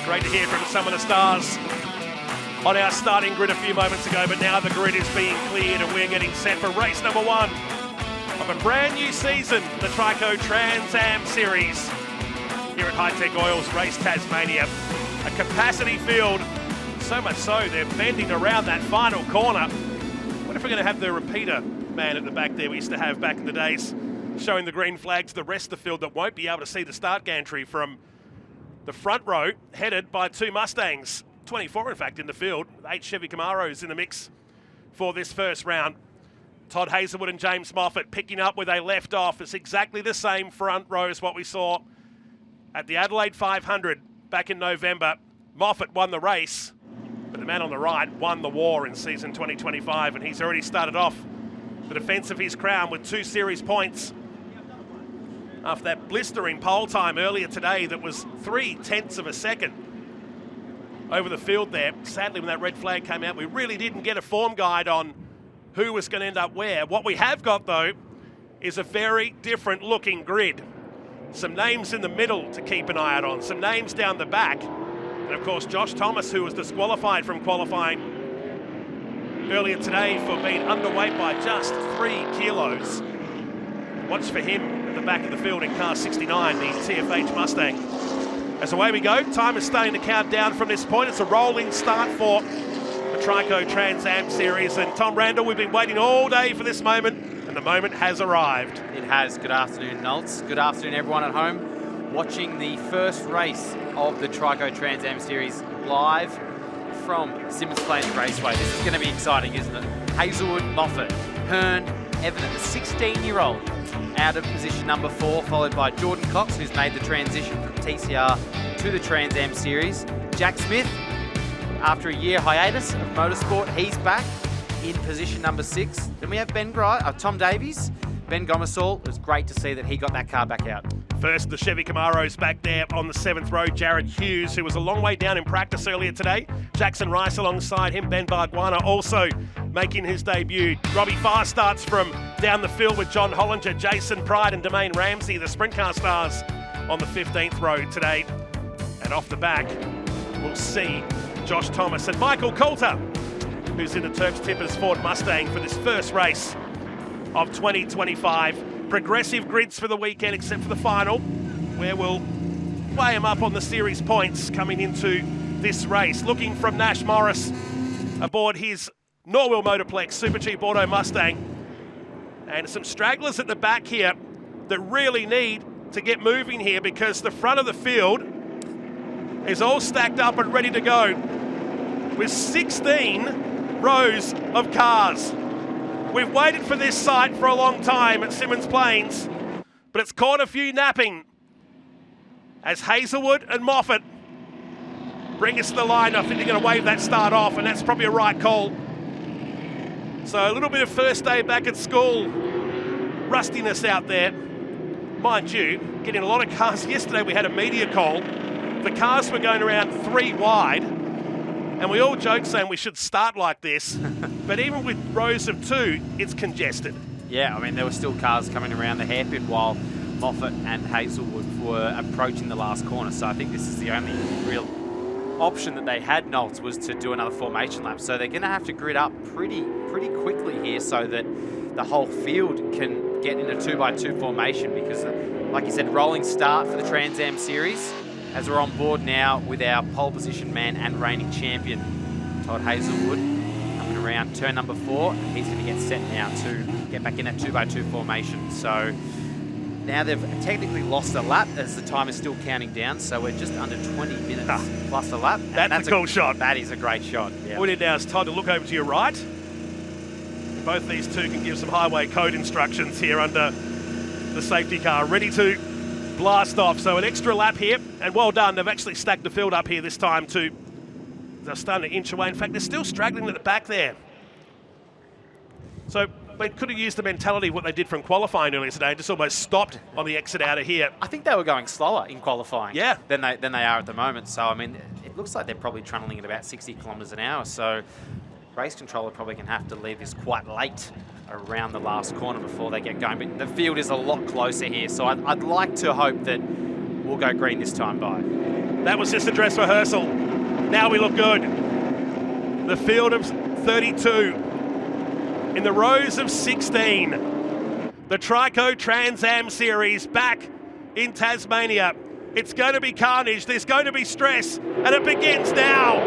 Great to hear from some of the stars on our starting grid a few moments ago, but now the grid is being cleared and we're getting set for race number 1 of a brand new season, the Trico Trans Am Series here at High Tech Oils, Race Tasmania. A capacity field, so much so they're bending around that final corner. What if we're going to have the repeater man at the back there we used to have back in the days, showing the green flag to the rest of the field that won't be able to see the start gantry from the front row, headed by 2 Mustangs, 24 in fact in the field, 8 Chevy Camaros in the mix for this first round. Todd Hazelwood and James Moffat picking up where they left off. It's exactly the same front row as what we saw at the Adelaide 500 back in November. Moffat won the race, but the man on the right won the war in season 2025, and he's already started off the defence of his crown with 2 series points after that blistering pole time earlier today that was 0.3 of a second over the field there. Sadly, when that red flag came out, we really didn't get a form guide on who was going to end up where. What we have got, though, is a very different looking grid. Some names in the middle to keep an eye out on, some names down the back. And of course, Josh Thomas, who was disqualified from qualifying earlier today for being underweight by just 3 kilos. Watch for him at the back of the field in car 69, the TFH Mustang. As away we go, time is starting to count down from this point. It's a rolling start for the Trico Trans Am Series. And Tom Randall, we've been waiting all day for this moment, and the moment has arrived. It has. Good afternoon, Nolts. Good afternoon, everyone at home, watching the first race of the Trico Trans Am Series live from Symmons Plains Raceway. This is going to be exciting, isn't it? Hazelwood, Moffat, Hearn, Evan, the 16-year-old, out of position number 4, followed by Jordan Cox, who's made the transition from TCR to the Trans Am Series. Jack Smith, after a year hiatus of motorsport, he's back in position number 6. Then we have Tom Davies, Ben Gomersall. It was great to see that he got that car back out. First, the Chevy Camaros back there on the 7th row. Jared Hughes, who was a long way down in practice earlier today. Jackson Rice alongside him. Ben Barguana also making his debut. Robbie Farr starts from down the field with John Hollinger, Jason Pride and Domain Ramsey, the sprint car stars on the 15th row today. And off the back, we'll see Josh Thomas and Michael Coulter, who's in the Turks Tippers Ford Mustang for this first race of 2025. Progressive grids for the weekend, except for the final, where we'll weigh them up on the series points coming into this race. Looking from Nash Morris aboard his Norwell Motorplex Super Cheap Auto Mustang. And some stragglers at the back here that really need to get moving here, because the front of the field is all stacked up and ready to go with 16 rows of cars. We've waited for this sight for a long time at Symmons Plains, but it's caught a few napping as Hazelwood and Moffat bring us to the line. I think they're going to wave that start off, and that's probably a right call. So a little bit of first day back at school rustiness out there. Mind you, getting a lot of cars. Yesterday we had a media call. The cars were going around 3 wide, and we all joked saying we should start like this. But even with rows of 2, it's congested. Yeah, I mean, there were still cars coming around the hairpin while Moffat and Hazelwood were approaching the last corner. So I think this is the only real option that they had, Nolts, was to do another formation lap. So they're going to have to grid up pretty quickly here so that the whole field can get in a 2x2 formation, because, like you said, rolling start for the Trans Am Series, as we're on board now with our pole position man and reigning champion, Todd Hazelwood, coming around turn number 4. He's going to get set now to get back in that 2x2 formation. So now they've technically lost a lap as the time is still counting down. So we're just under 20 minutes plus a lap. That's a cool shot. That is a great shot. Yeah. All we need now is Todd to look over to your right. Both these two can give some highway code instructions here under the safety car, ready to blast off. So an extra lap here, and well done. They've actually stacked the field up here this time too. They're starting to inch away. In fact, they're still straggling at the back there. So they could have used the mentality of what they did from qualifying earlier today and just almost stopped on the exit out of here. I think they were going slower in qualifying than they are at the moment. So, I mean, it looks like they're probably trundling at about 60 kilometres an hour. So race controller probably going to have to leave this quite late around the last corner before they get going. But the field is a lot closer here. So I'd like to hope that we'll go green this time by. That was just a dress rehearsal. Now we look good. The field of 32 in the rows of 16. The Trico Trans Am Series back in Tasmania. It's going to be carnage. There's going to be stress, and it begins now.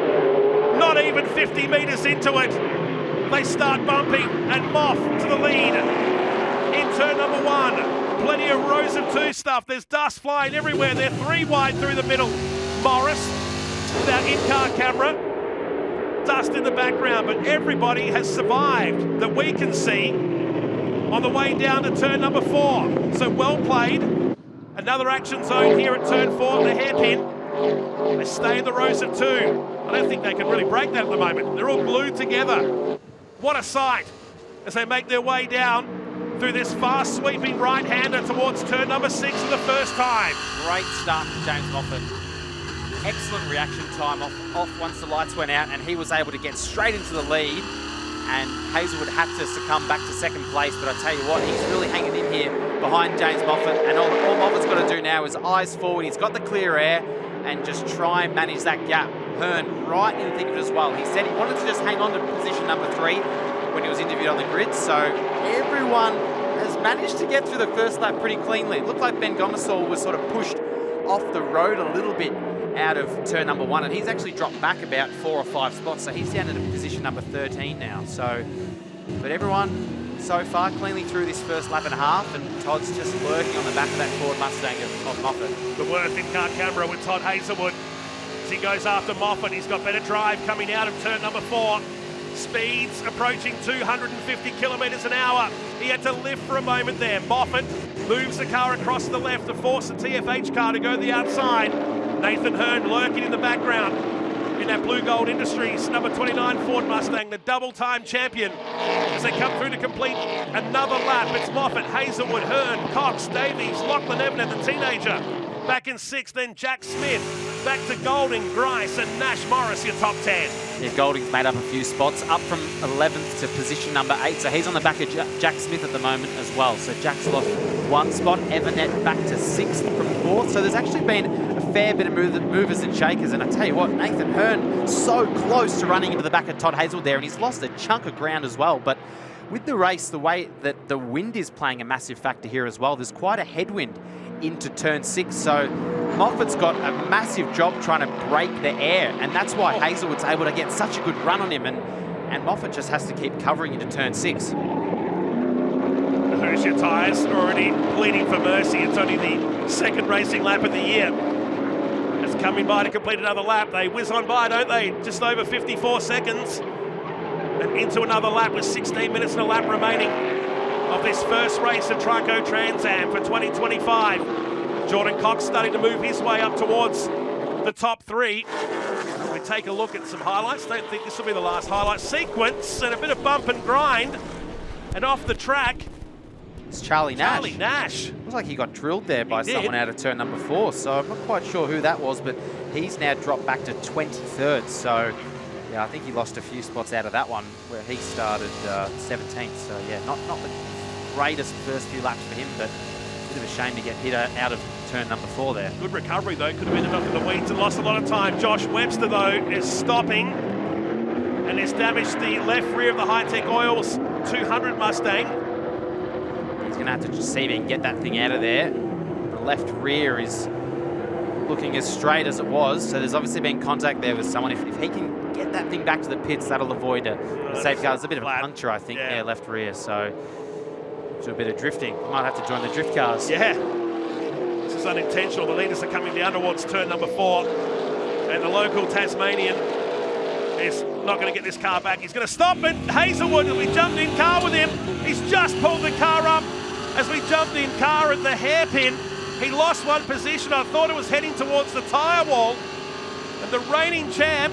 Not even 50 metres into it. They start bumping, and Moff to the lead in turn number 1. Plenty of rows of 2 stuff. There's dust flying everywhere. They're 3 wide through the middle. Morris with our in-car camera. Dust in the background, but everybody has survived that we can see on the way down to turn number 4. So well played. Another action zone here at turn 4, the hairpin. They stay in the rows of 2. I don't think they can really break that at the moment. They're all glued together. What a sight as they make their way down through this fast sweeping right-hander towards turn number 6 for the first time. Great start from James Moffat. Excellent reaction time off once the lights went out, and he was able to get straight into the lead. And Hazelwood had to succumb back to second place, but I tell you what, he's really hanging in here behind James Moffat, and all Moffat's got to do now is eyes forward. He's got the clear air and just try and manage that gap. Hearn right in the thick of it as well. He said he wanted to just hang on to position number 3 when he was interviewed on the grid, so everyone has managed to get through the first lap pretty cleanly. It looked like Ben Gomersall was sort of pushed off the road a little bit out of turn number 1, and he's actually dropped back about 4 or 5 spots, so he's down in position number 13 now. So, but everyone so far cleanly through this first lap and a half, and Todd's just lurking on the back of that Ford Mustang of Moffat. The worth in-car camera with Todd Hazelwood as he goes after Moffat. He's got better drive coming out of turn number 4. Speeds approaching 250 kilometres an hour. He had to lift for a moment there. Moffat moves the car across to the left to force the TFH car to go to the outside. Nathan Hearn lurking in the background in that Blue Gold Industries number 29 Ford Mustang, the double-time champion. As they come through to complete another lap, it's Moffat, Hazelwood, Hearn, Cox, Davies, Lachlan Evan, the teenager. Back in 6th, then Jack Smith. Back to Golding, Grice, and Nash Morris, your top 10. Yeah, Golding's made up a few spots, up from 11th to position number 8. So he's on the back of Jack Smith at the moment as well. So Jack's lost 1 spot. Evernet back to 6th from 4th. So there's actually been a fair bit of movers and shakers. And I tell you what, Nathan Hearn so close to running into the back of Todd Hazelwood there, and he's lost a chunk of ground as well. But with the race, the way that the wind is playing a massive factor here as well, there's quite a headwind into turn 6, so Moffat's got a massive job trying to break the air, and that's why Hazelwood's able to get such a good run on him, and Moffat just has to keep covering into turn 6. Who's your tyres already pleading for mercy? It's only the 2nd racing lap of the year. It's coming by to complete another lap. They whiz on by, don't they? Just over 54 seconds. And into another lap with 16 minutes and a lap remaining of this first race of Trico Trans Am for 2025. Jordan Cox starting to move his way up towards the top 3. We take a look at some highlights. Don't think this will be the last highlight sequence, and a bit of bump and grind. And off the track, it's Charlie Nash. Charlie Nash. Looks like he got drilled there by someone out of turn number 4, so I'm not quite sure who that was, but he's now dropped back to 23rd. So yeah, I think he lost a few spots out of that one where he started 17th. So yeah, not the greatest first few laps for him, but a bit of a shame to get hit out of turn number 4 there. Good recovery though, could have ended up in the weeds and lost a lot of time. Josh Webster though is stopping and has damaged the left rear of the High-Tech Oils 200 Mustang. He's going to have to just see if he can get that thing out of there. The left rear is looking as straight as it was, so there's obviously been contact there with someone. If he can get that thing back to the pits, that'll avoid a safeguard. There's a bit of a puncture, I think, there, left rear, so do a bit of drifting. Might have to join the drift cars. Yeah, this is unintentional. The leaders are coming down towards turn number 4, and the local Tasmanian is not going to get this car back. He's going to stop, and Hazelwood, we jumped in car with him. He's just pulled the car up as we jumped in car at the hairpin. He lost 1 position. I thought it was heading towards the tyre wall. And the reigning champ,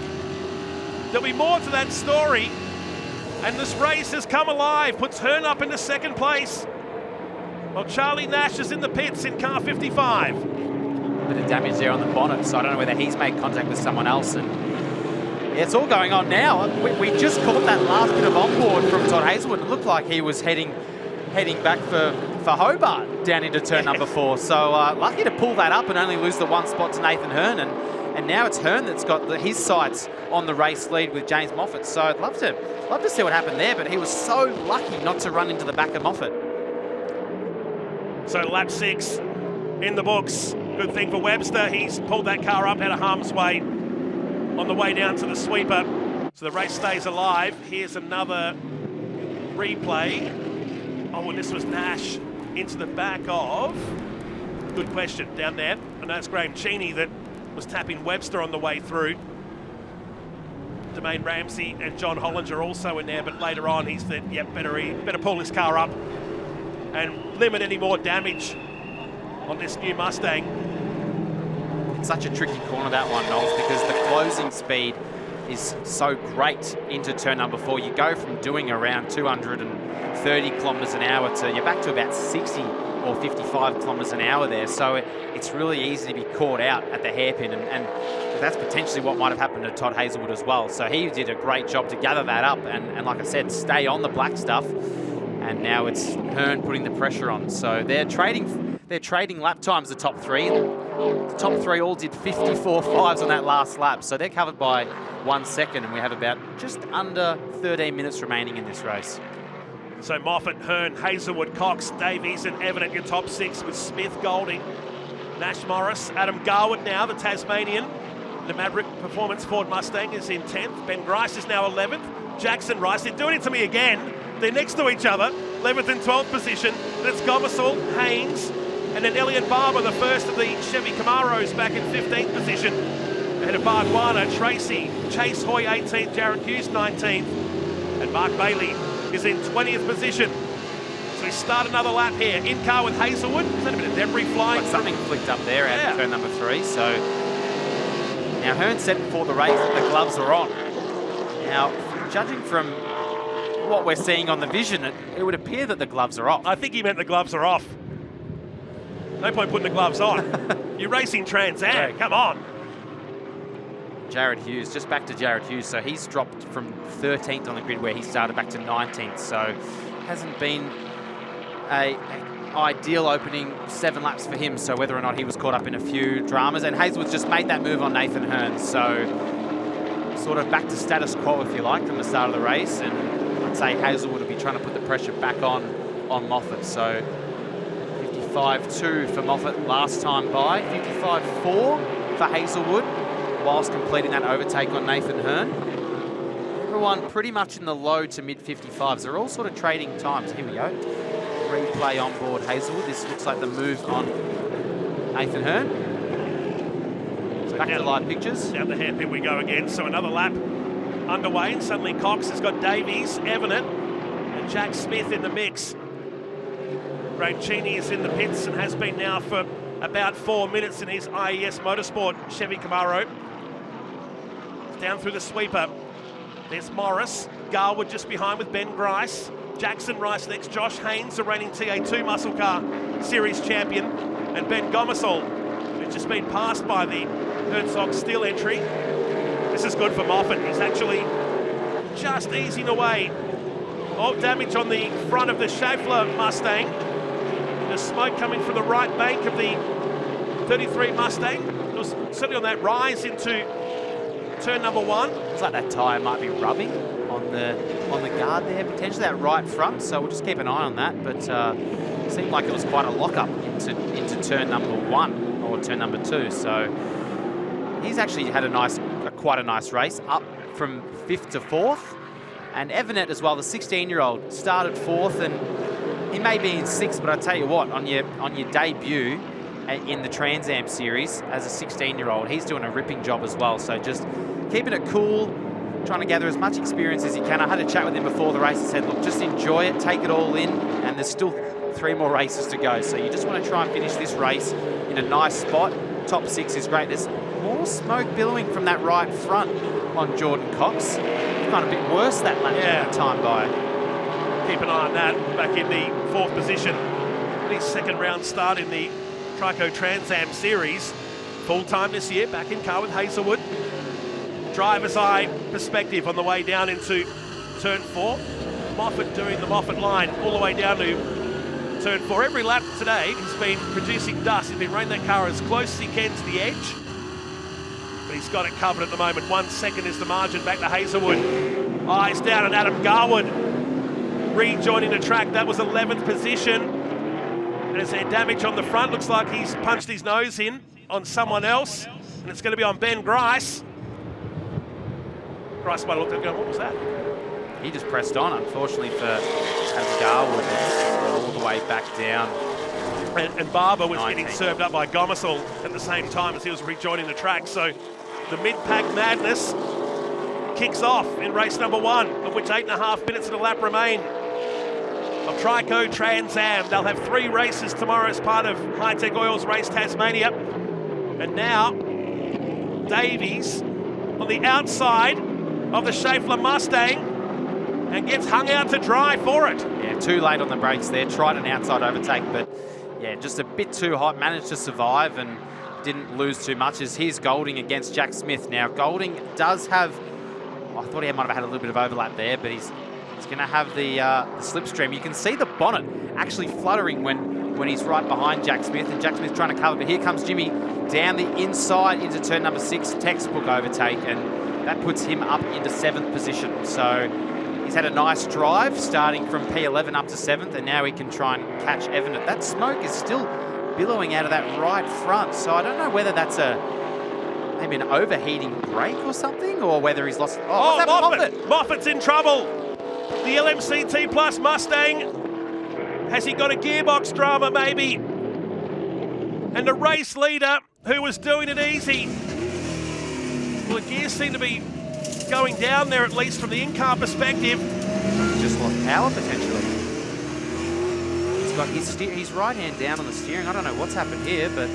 there'll be more to that story. And this race has come alive, puts Hearn up into 2nd place. Well, Charlie Nash is in the pits in car 55. Bit of damage there on the bonnet, so I don't know whether he's made contact with someone else. And yeah, it's all going on now. We just caught that last bit of onboard from Todd Hazelwood. It looked like he was heading back for Hobart down into turn number 4. So lucky to pull that up and only lose the 1 spot to Nathan Hearn. And And now it's Hearn that's got his sights on the race lead with James Moffat. So I'd love to see what happened there, but he was so lucky not to run into the back of Moffat. So lap 6 in the books. Good thing for Webster. He's pulled that car up out of harm's way on the way down to the sweeper. So the race stays alive. Here's another replay. Oh, and this was Nash into the back of... Good question, down there. I know it's Graham Cheney that was tapping Webster on the way through. Domain Ramsey and John Hollinger also in there, but later on he said, yep, better pull this car up and limit any more damage on this new Mustang. It's such a tricky corner, that one, Knowles, because the closing speed is so great into turn number 4. You go from doing around 230 kilometres an hour to you're back to about 60 or 55 kilometres an hour there. So it's really easy to be caught out at the hairpin, and that's potentially what might have happened to Todd Hazelwood as well. So he did a great job to gather that up and like I said, stay on the black stuff. And now it's Hearn putting the pressure on. So they're trading lap times, the top 3. The top 3 all did 54.5s on that last lap. So they're covered by 1 second, and we have about just under 13 minutes remaining in this race. So Moffat, Hearn, Hazelwood, Cox, Davies and Evan at your top 6 with Smith, Golding, Nash, Morris, Adam Garwood now, the Tasmanian. The Maverick Performance Ford Mustang is in 10th. Ben Grice is now 11th. Jackson Rice, they're doing it to me again. They're next to each other, 11th and 12th position. Then it's Gomersall, Haynes, and then Elliot Barber, the first of the Chevy Camaros, back in 15th position. Ahead of Bargwana, Tracy, Chase Hoy 18th, Jared Hughes 19th, and Mark Bailey is in 20th position. So we start another lap here. In car with Hazelwood. Is that a bit of debris flying? Like something flicked up there at turn number 3. So now Hearn said before the race that the gloves are on. Now, judging from what we're seeing on the vision, it would appear that the gloves are off. I think he meant the gloves are off. No point putting the gloves on. You're racing Trans Am, yeah. Come on. Jared Hughes, just back to Jared Hughes. So he's dropped from 13th on the grid where he started back to 19th. So hasn't been a ideal opening 7 laps for him. So whether or not he was caught up in a few dramas. And Hazelwood's just made that move on Nathan Hearn. So sort of back to status quo, if you like, from the start of the race. And I'd say Hazelwood will be trying to put the pressure back on Moffat. So 55.2 for Moffat last time by. 55.4 for Hazelwood, whilst completing that overtake on Nathan Hearn. Everyone pretty much in the low to mid 55s. They're all sort of trading times. Here we go. Replay on board Hazelwood. This looks like the move on Nathan Hearn. So back to the live pictures. Down the hairpin we go again. So another lap underway, and suddenly Cox has got Davies, Evanet, and Jack Smith in the mix. Graham Cheney is in the pits and has been now for about 4 minutes in his IES Motorsport Chevy Camaro. Down through the sweeper. There's Morris. Garwood just behind with Ben Grice. Jackson Rice next. Josh Haynes, the reigning TA2 Muscle Car Series champion. And Ben Gomersall, who's just been passed by the Herzog Steel entry. This is good for Moffat. He's actually just easing away. Oh, damage on the front of the Schaeffler Mustang. The smoke coming from the right bank of the 33 Mustang. It was certainly on that rise into turn number 1. Looks like that tyre might be rubbing on the guard there, potentially that right front. So we'll just keep an eye on that. But it seemed like it was quite a lock-up into turn number 1 or turn number 2. So he's actually had quite a nice race, up from 5th to 4th. And Evanet as well, the 16-year-old, started 4th, and he may be in 6th, but I tell you what, on your debut in the Trans Am Series as a 16-year-old, he's doing a ripping job as well. So just keeping it cool, trying to gather as much experience as he can. I had a chat with him before the race and said, look, just enjoy it, take it all in, and there's still 3 more races to go. So you just want to try and finish this race in a nice spot. Top 6 is great. There's more smoke billowing from that right front on Jordan Cox. Kind of a bit worse that lap time by. Keep an eye on that. Back in the 4th position. His 2nd round start in the Trico Trans Am Series. Full time this year, back in car with Hazelwood. Driver's eye perspective on the way down into turn 4. Moffat doing the Moffat line all the way down to turn 4. Every lap today he's been producing dust. He's been running that car as close as he can to the edge. But He's got it covered at the moment. 1 second is the margin back to Hazelwood. Eyes down on Adam Garwood. Rejoining the track. That was 11th position. And is there damage on the front? Looks like he's punched his nose in on someone else. And it's going to be on Ben Grice. Grice might have looked at it going, what was that? He just pressed on, unfortunately for Adam Garwood. All the way back down. And Barber was 19. getting served up by Gomersall at the same time as he was rejoining the track. So the mid-pack madness kicks off in race number 1, of which 8.5 minutes and a lap remain of Trico Trans Am. They'll have 3 races tomorrow as part of High Tech Oil's Race Tasmania. And now Davies on the outside of the Schaeffler Mustang and gets hung out to dry for it. Yeah, too late on the brakes there. Tried an outside overtake, but yeah, just a bit too hot. Managed to survive and didn't lose too much. As here's Golding against Jack Smith. Now, Golding does have, I thought he might have had a little bit of overlap there, but he's going to have the slipstream. You can see the bonnet actually fluttering when he's right behind Jack Smith, and Jack Smith trying to cover. But here comes Jimmy down the inside into turn number 6, textbook overtake, and that puts him up into 7th position. So he's had a nice drive starting from P11 up to 7th, and now he can try and catch Evanet. That smoke is still billowing out of that right front, so I don't know whether that's maybe an overheating brake or something, or whether he's lost. Oh, what's Moffat! Moffat's in trouble. The LMCT Plus Mustang. Has he got a gearbox drama, maybe? And the race leader, who was doing it easy. Well, the gears seem to be going down there, at least from the in-car perspective. Just lost power, potentially. He's got his right hand down on the steering. I don't know what's happened here, but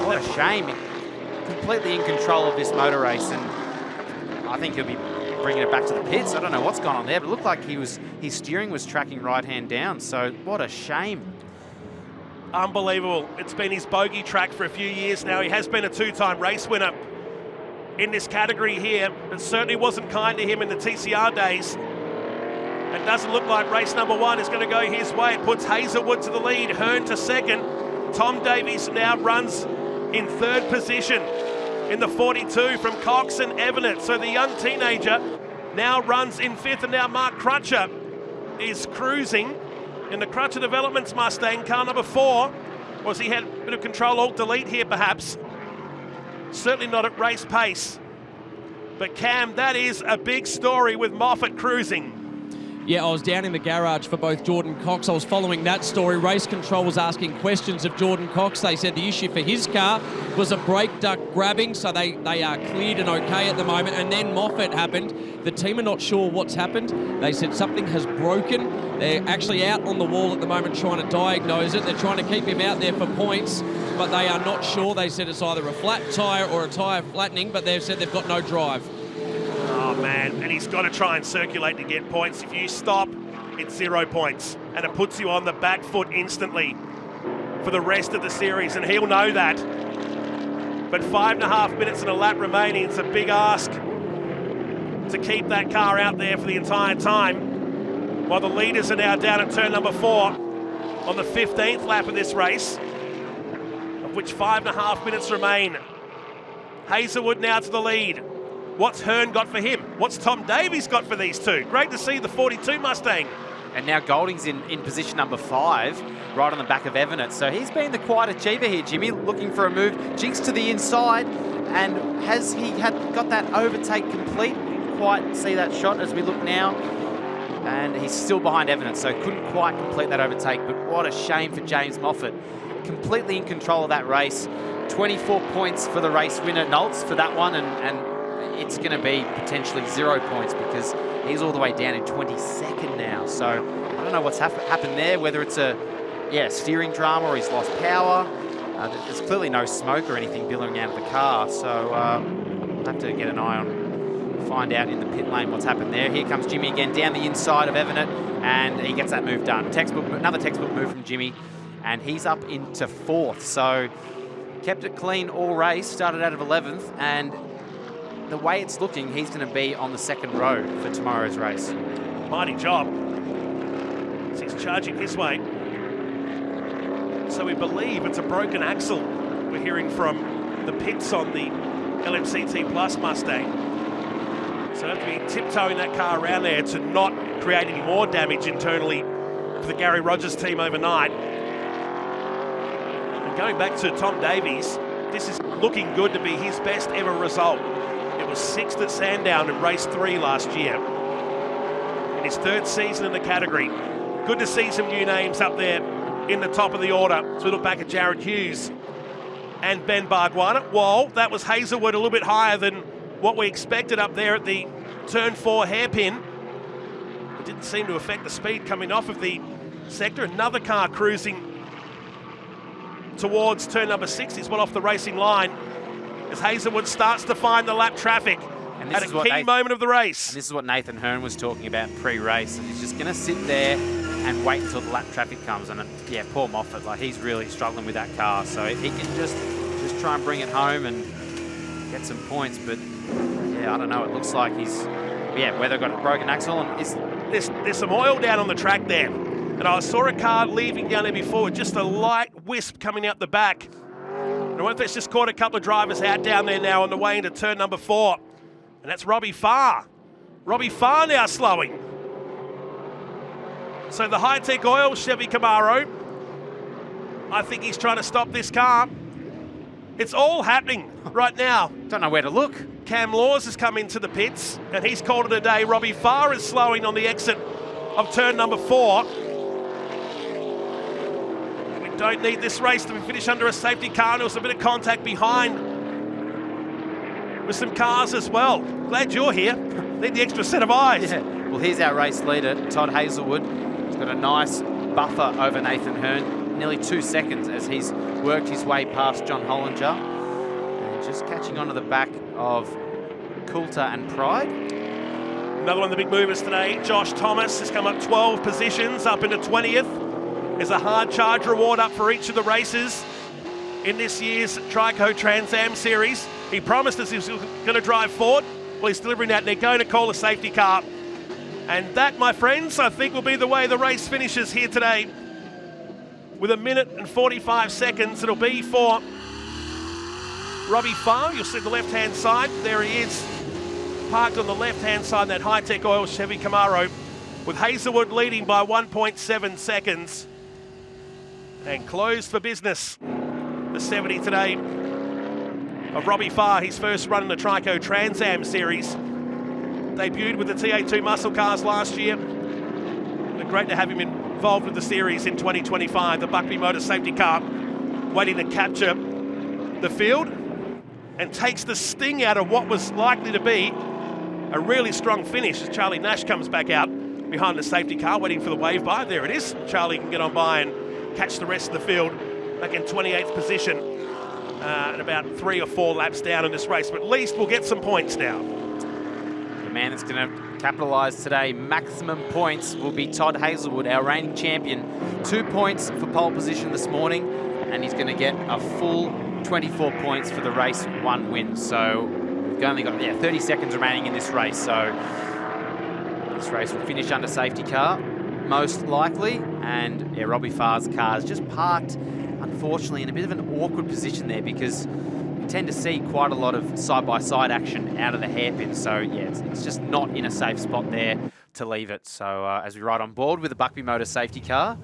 what a shame. Completely in control of this motor race, and I think he'll be bringing it back to the pits. I don't know what's gone on there, but it looked like his steering was tracking right hand down, so what a shame. Unbelievable. It's been his bogey track for a few years now. He has been a 2-time race winner in this category here, but certainly wasn't kind to him in the TCR days. It doesn't look like race number 1 is going to go his way. It puts Hazelwood to the lead, Hearn to 2nd. Tom Davies now runs in 3rd position in the 42 from Cox and Evanet. So the young teenager now runs in 5th, and now Mark Crutcher is cruising in the Crutcher Developments Mustang, car number 4. Was he had a bit of Control-Alt-Delete here, perhaps? Certainly not at race pace. But Cam, that is a big story with Moffat cruising. Yeah, I was down in the garage for both Jordan Cox. I was following that story. Race Control was asking questions of Jordan Cox. They said the issue for his car was a brake duct grabbing, so they are cleared and okay at the moment. And then Moffat happened. The team are not sure what's happened. They said something has broken. They're actually out on the wall at the moment trying to diagnose it. They're trying to keep him out there for points, but they are not sure. They said it's either a flat tyre or a tyre flattening, but they've said they've got no drive. Oh, man, and he's got to try and circulate to get points. If you stop, it's 0 points, and it puts you on the back foot instantly for the rest of the series, and he'll know that. But 5.5 minutes and a lap remaining, it's a big ask to keep that car out there for the entire time, while the leaders are now down at turn number 4 on the 15th lap of this race, of which 5.5 minutes remain. Hazelwood now to the lead. What's Hearn got for him? What's Tom Davies got for these two? Great to see the 42 Mustang. And now Golding's in position number 5, right on the back of Evanet. So he's been the quiet achiever here, Jimmy, looking for a move. Jinx to the inside, and has he got that overtake complete? We didn't quite see that shot as we look now. And he's still behind Evanet, so couldn't quite complete that overtake. But what a shame for James Moffat. Completely in control of that race. 24 points for the race winner, Nolts, for that one, and it's going to be potentially 0 points because he's all the way down in 22nd now. So I don't know what's happened there, whether it's a steering drama or he's lost power. There's clearly no smoke or anything billowing out of the car. So we'll have to get an eye on, find out in the pit lane what's happened there. Here comes Jimmy again down the inside of Evanet, and he gets that move done. Another textbook move from Jimmy, and he's up into 4th. So kept it clean all race, started out of 11th, and the way it's looking, he's going to be on the 2nd row for tomorrow's race. Mighty job. So he's charging his way. So we believe it's a broken axle we're hearing from the pits on the LMCT Plus Mustang. So they have to be tiptoeing that car around there to not create any more damage internally for the Gary Rogers team overnight. And going back to Tom Davies, this is looking good to be his best ever result. It was 6th at Sandown in race 3 last year. In his 3rd season in the category. Good to see some new names up there in the top of the order. So we look back at Jared Hughes and Ben Bargwanna. Whoa, that was Hazelwood a little bit higher than what we expected up there at the turn 4 hairpin. It didn't seem to affect the speed coming off of the sector. Another car cruising towards turn number 6. He's well off the racing line as Hazelwood starts to find the lap traffic at a key moment of the race. And this is what Nathan Hearn was talking about pre-race. And he's just going to sit there and wait until the lap traffic comes. And yeah, poor Moffat, like he's really struggling with that car. So if he can just try and bring it home and get some points, but yeah, I don't know. It looks like he's, whether got a broken axle and there's some oil down on the track there. And I saw a car leaving down there before with just a light wisp coming out the back. And I wonder if it's just caught a couple of drivers out down there now on the way into turn number 4. And that's Robbie Farr. Robbie Farr now slowing. So the high-tech oil Chevy Camaro, I think he's trying to stop this car. It's all happening right now. Don't know where to look. Cam Laws has come into the pits, and he's called it a day. Robbie Farr is slowing on the exit of turn number 4. We don't need this race to be finished under a safety car, and there was a bit of contact behind with some cars as well. Glad you're here. Need the extra set of eyes. Yeah. Well, here's our race leader, Todd Hazelwood. He's got a nice buffer over Nathan Hearn, nearly 2 seconds as he's worked his way past John Hollinger. And just catching onto the back of Coulter and Pride. Another one of the big movers today, Josh Thomas, has come up 12 positions, up into 20th. There's a hard charge reward up for each of the races in this year's Trico Trans Am Series. He promised us he was going to drive forward. Well, he's delivering that, and they're going to call a safety car. And that, my friends, I think will be the way the race finishes here today. With 1 minute and 45 seconds, it'll be for Robbie Farr. You'll see the left-hand side. There he is, parked on the left-hand side, that high-tech oil Chevy Camaro, with Hazelwood leading by 1.7 seconds. And closed for business, the 70 today of Robbie Farr, his first run in the Trico Trans Am Series. Debuted with the TA2 muscle cars last year. And great to have him involved with the series in 2025. The Buckby Motor safety car waiting to capture the field and takes the sting out of what was likely to be a really strong finish as Charlie Nash comes back out behind the safety car waiting for the wave by. There it is. Charlie can get on by and catch the rest of the field back in 28th position and about 3 or 4 laps down in this race. But at least we'll get some points now. The man that's going to capitalise today, maximum points, will be Todd Hazelwood, our reigning champion. 2 points for pole position this morning, and he's going to get a full 24 points for the race 1 win. So we've only got 30 seconds remaining in this race. So this race will finish under safety car, most likely. And Robbie Farr's car is just parked, unfortunately, in a bit of an awkward position there because we tend to see quite a lot of side-by-side action out of the hairpin. So yeah, it's just not in a safe spot there to leave it. So as we ride on board with the Buckby Motor safety car,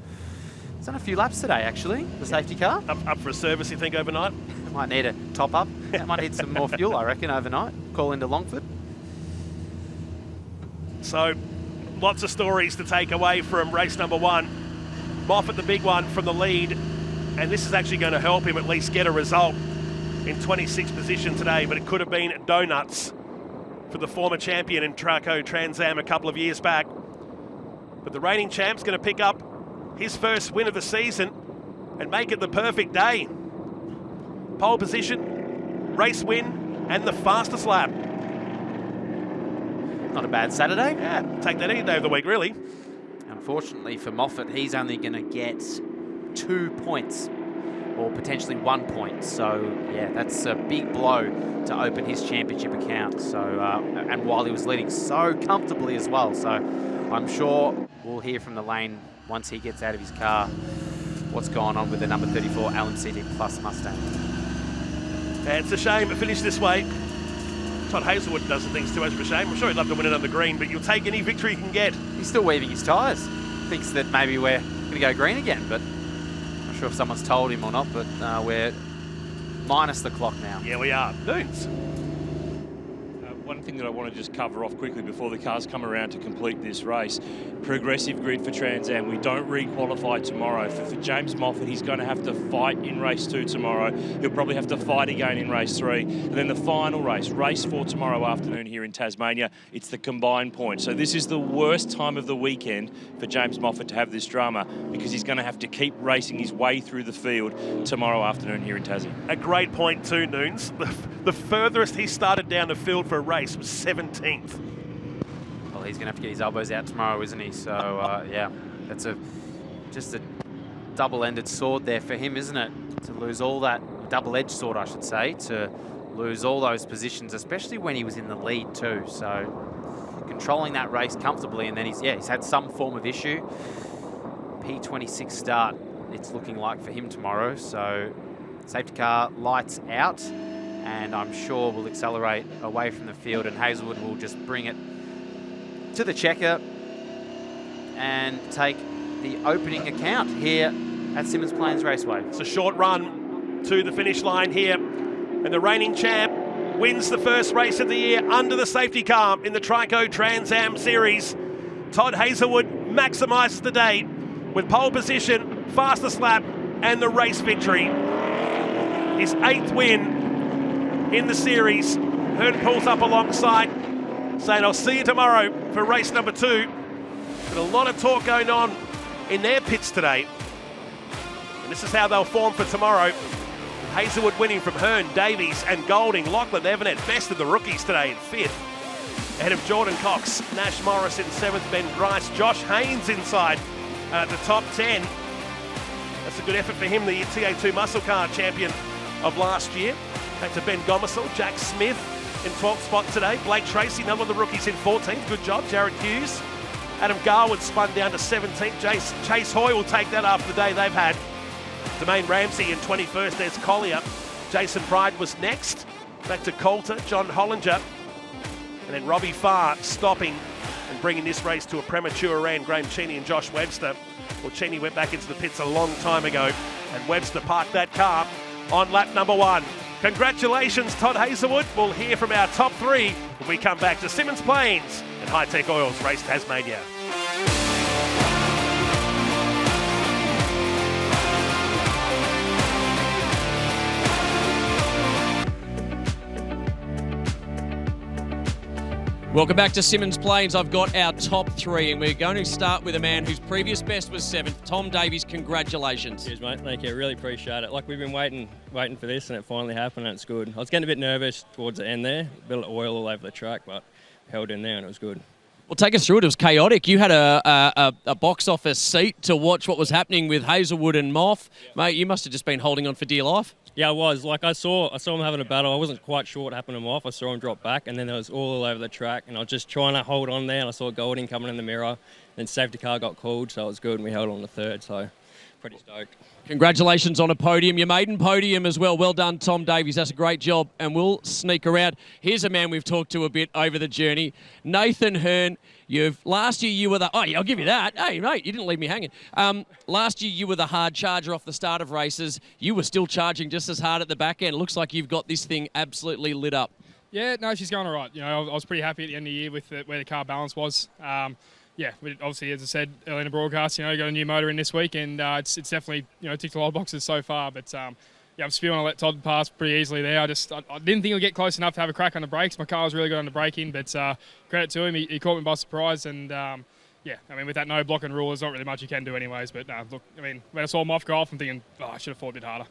it's done a few laps today, actually, the safety car. Up for a service, you think, overnight? Might need a top up. Might need some more fuel, I reckon, overnight. Call into Longford. So, lots of stories to take away from race number 1. Moffat, the big one, from the lead. And this is actually going to help him at least get a result in 26th position today. But it could have been donuts for the former champion in Trico Trans Am a couple of years back. But the reigning champ's going to pick up his first win of the season and make it the perfect day. Pole position, race win, and the fastest lap. Not a bad Saturday. Yeah, take that any day of the week, really. Unfortunately for Moffat, he's only going to get 2 points, or potentially 1 point. So, yeah, that's a big blow to open his championship account. So, and while he was leading so comfortably as well. So, I'm sure we'll hear from the lane once he gets out of his car what's going on with the number 34 LMCT Plus Mustang. It's a shame it finished this way. Todd Hazelwood does the things too much of a shame. I'm sure he'd love to win it on the green, but you'll take any victory you can get. He's still weaving his tyres. Thinks that maybe we're going to go green again, but I'm not sure if someone's told him or not, but we're minus the clock now. Yeah, we are. Noons. One thing that I want to just cover off quickly before the cars come around to complete this race, progressive grid for Trans Am. We don't re-qualify tomorrow. For James Moffat, he's going to have to fight in race 2 tomorrow. He'll probably have to fight again in race 3. And then the final race 4 tomorrow afternoon here in Tasmania, it's the combined point. So this is the worst time of the weekend for James Moffat to have this drama, because he's going to have to keep racing his way through the field tomorrow afternoon here in Tassie. A great point too, Noons. The furthest he started down the field for a race was 17th. Well, he's going to have to get his elbows out tomorrow, isn't he? So, yeah, that's just a double-ended sword there for him, isn't it? To lose all that, double-edged sword, I should say, to lose all those positions, especially when he was in the lead too. So, controlling that race comfortably, and then he's had some form of issue. P26 start, it's looking like for him tomorrow. So, safety car lights out, and I'm sure we'll accelerate away from the field, and Hazelwood will just bring it to the checker and take the opening account here at Symmons Plains Raceway. It's a short run to the finish line here, and the reigning champ wins the first race of the year under the safety car in the Trico Trans Am Series. Todd Hazelwood maximises the day with pole position, fastest lap, and the race victory. His 8th win in the series. Hearn pulls up alongside, saying, I'll see you tomorrow for race number 2. But a lot of talk going on in their pits today. And this is how they'll form for tomorrow. Hazelwood winning from Hearn, Davies and Golding. Lachlan Evanet, best of the rookies today in 5th. Ahead of Jordan Cox, Nash Morris in 7th, Ben Grice, Josh Haynes inside the top 10. That's a good effort for him, the TA2 muscle car champion of last year. Back to Ben Gomersall, Jack Smith in 12th spot today. Blake Tracy, another of the rookies in 14th. Good job, Jared Hughes. Adam Garwood spun down to 17th. Chase Hoy will take that after the day they've had. Domain Ramsey in 21st. There's Collier. Jason Pride was next. Back to Coulter, John Hollinger. And then Robbie Farr stopping and bringing this race to a premature end. Graham Cheney and Josh Webster. Well, Cheney went back into the pits a long time ago, and Webster parked that car on lap number 1. Congratulations, Todd Hazelwood. We'll hear from our top 3 when we come back to Symmons Plains and High Tech Oils Race Tasmania. Welcome back to Symmons Plains. I've got our top 3, and we're going to start with a man whose previous best was 7th. Tom Davies, congratulations. Cheers, mate. Thank you. Really appreciate it. Like, we've been waiting for this, and it finally happened, and it's good. I was getting a bit nervous towards the end there. A bit of oil all over the track, but held in there, and it was good. Well, take us through it. It was chaotic. You had a box office seat to watch what was happening with Hazelwood and Moff. Yep. Mate, you must have just been holding on for dear life. Yeah, I was. Like, I saw him having a battle. I wasn't quite sure what happened to him off. I saw him drop back, and then there was all over the track, and I was just trying to hold on there, and I saw Golding coming in the mirror. Then safety car got called, so it was good, and we held on to 3rd, so pretty stoked. Congratulations on a podium, your maiden podium as well. Well done, Tom Davies. That's a great job, and we'll sneak around. Here's a man we've talked to a bit over the journey, Nathan Hearn. Last year you were the... Oh, yeah, I'll give you that. Hey, mate, you didn't leave me hanging. Last year you were the hard charger off the start of races. You were still charging just as hard at the back end. It looks like you've got this thing absolutely lit up. Yeah, no, she's going all right. You know, I was pretty happy at the end of the year with where the car balance was. Yeah, obviously, as I said earlier in the broadcast, you know, got a new motor in this week, and it's definitely, you know, ticked a lot of boxes so far. But yeah, I'm still want to let Todd pass pretty easily there. I didn't think he'd get close enough to have a crack on the brakes. My car was really good on the braking, but credit to him, he caught me by surprise. And yeah, I mean, with that no blocking rule, there's not really much you can do anyways. But look, I mean, when I saw him off go off, I'm thinking, I should have fought a bit harder.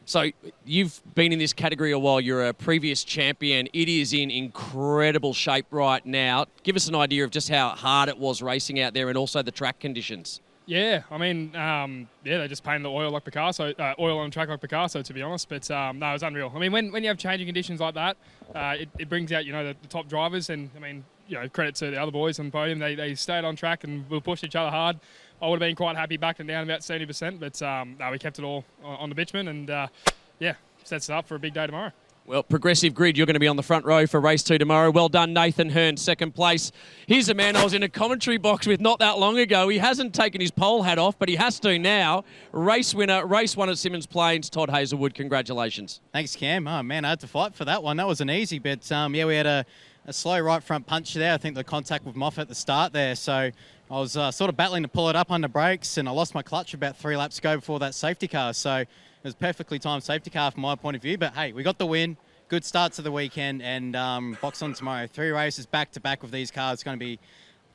So you've been in this category a while. You're a previous champion. It is in incredible shape right now. Give us an idea of just how hard it was racing out there and also the track conditions. Yeah, I mean, yeah, they just painted the oil like Picasso, oil on the track like Picasso, to be honest. But no, it was unreal. I mean, when you have changing conditions like that, it brings out, you know, the top drivers. And I mean, you know, credit to the other boys on the podium. They stayed on track and we pushed each other hard. I would have been quite happy backing down about 70%, but no, we kept it all on the bitumen, and yeah, sets it up for a big day tomorrow. Well, Progressive Grid, you're going to be on the front row for race 2 tomorrow. Well done, Nathan Hearn, second place. Here's a man I was in a commentary box with not that long ago. He hasn't taken his pole hat off, but he has to now. Race winner, race 1 at Symmons Plains, Todd Hazelwood. Congratulations. Thanks, Cam. Oh, man, I had to fight for that one. That wasn't easy, but yeah, we had a slow right front punch there. I think the contact with Moffat at the start there. So I was sort of battling to pull it up under brakes, and I lost my clutch about 3 laps ago before that safety car. So it was perfectly timed safety car from my point of view. But hey, we got the win. Good start to the weekend, and box on tomorrow. 3 races back-to-back with these cars. It's going to be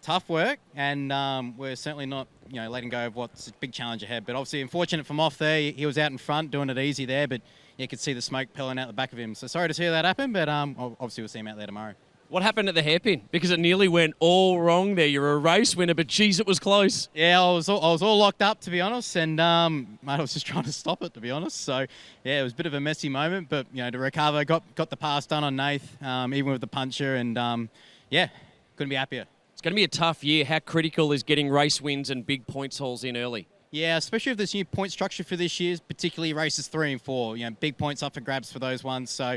tough work, and we're certainly not, letting go of what's a big challenge ahead. But obviously, unfortunate from off there. He was out in front, doing it easy there, but you could see the smoke pelling out the back of him. So sorry to see that happen, but obviously we'll see him out there tomorrow. What happened at the hairpin? Because it nearly went all wrong there. You're a race winner, but geez, it was close. Yeah, I was all locked up, to be honest, and mate, I was just trying to stop it, to be honest. So yeah, it was a bit of a messy moment, but to recover, got the pass done on Nath, even with the puncher, and yeah, couldn't be happier. It's going to be a tough year. How critical is getting race wins and big points hauls in early? Yeah, especially with this new point structure for this year, particularly races 3 and 4. Big points up for grabs for those ones. So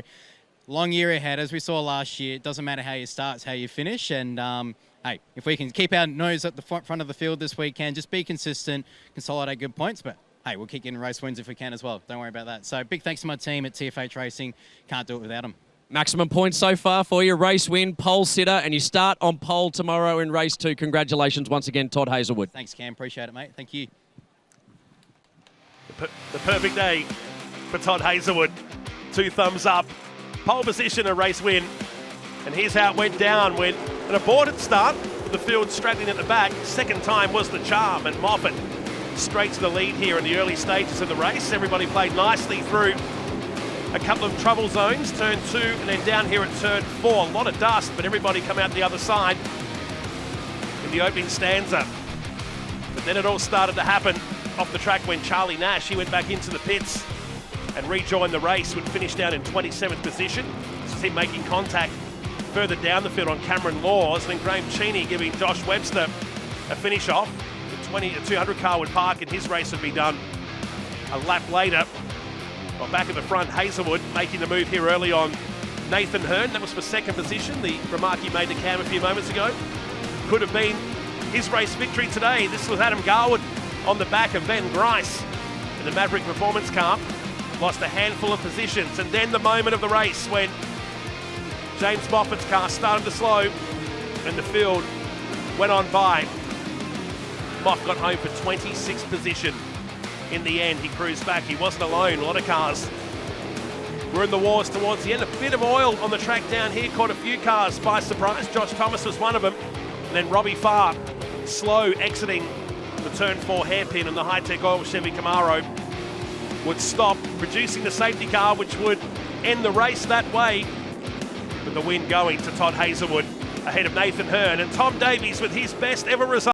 long year ahead, as we saw last year. It doesn't matter how you start, it's how you finish. And hey, if we can keep our nose at the front of the field this weekend, just be consistent, consolidate good points. But hey, we'll keep getting race wins if we can as well. Don't worry about that. So big thanks to my team at TFH Racing. Can't do it without them. Maximum points so far for you. Race win, pole sitter, and you start on pole tomorrow in race 2. Congratulations once again, Todd Hazelwood. Thanks, Cam. Appreciate it, mate. Thank you. The perfect day for Todd Hazelwood. 2 thumbs up. Pole position, a race win. And here's how it went down. With an aborted start, with the field straggling at the back. Second time was the charm, and Moffat straight to the lead here in the early stages of the race. Everybody played nicely through a couple of trouble zones, turn 2, and then down here at turn 4. A lot of dust, but everybody come out the other side in the opening stanza. But then it all started to happen off the track when Charlie Nash, he went back into the pits and rejoined the race, would finish down in 27th position. This is him making contact further down the field on Cameron Laws, and then Graham Cheney giving Josh Webster a finish off. The 200 car would park and his race would be done a lap later. Well, back at the front, Hazelwood making the move here early on Nathan Hearn. That was for second position. The remark he made to Cam a few moments ago could have been his race victory today. This was Adam Garwood on the back of Ben Grice in the Maverick Performance car. Lost a handful of positions, and then the moment of the race when James Moffat's car started to slow and the field went on by. Moff got home for 26th position. In the end, he cruised back. He wasn't alone. A lot of cars were in the wars towards the end. A bit of oil on the track down here caught a few cars by surprise. Josh Thomas was one of them. And then Robbie Farr, slow exiting the turn 4 hairpin, and the high-tech oil Chevy Camaro would stop, producing the safety car, which would end the race that way, with the win going to Todd Hazelwood ahead of Nathan Hearn, and Tom Davies with his best ever result.